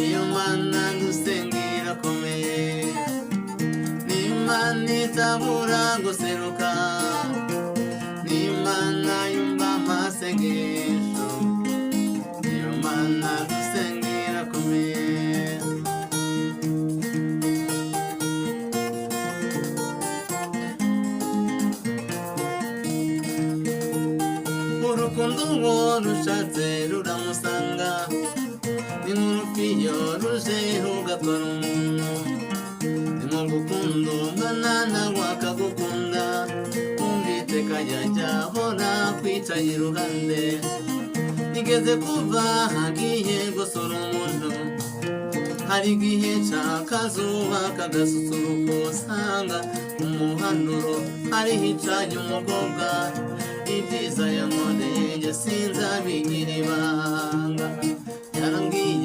iyo Mana dusengira komeye, n'Imana itabura guseruka, n'Imana yumva amasengesho, iyo Mana dusengira komeye. Urukundo uwo rushatse ruramusanga, ni nk'urufiyo ruje rugatwara umuntu, ni nko gukunda umwana nawe akagukunda, Uwiteka yajya ahora kwicaye iruhande, nigeze kuva hagiye gusura umuntu, hari igihe c'akazuba kagasusuruka usanga umuhanuro hari hicaye umukobwa, ibyiza yankoreye sinzabigira ibanga, yarambwiye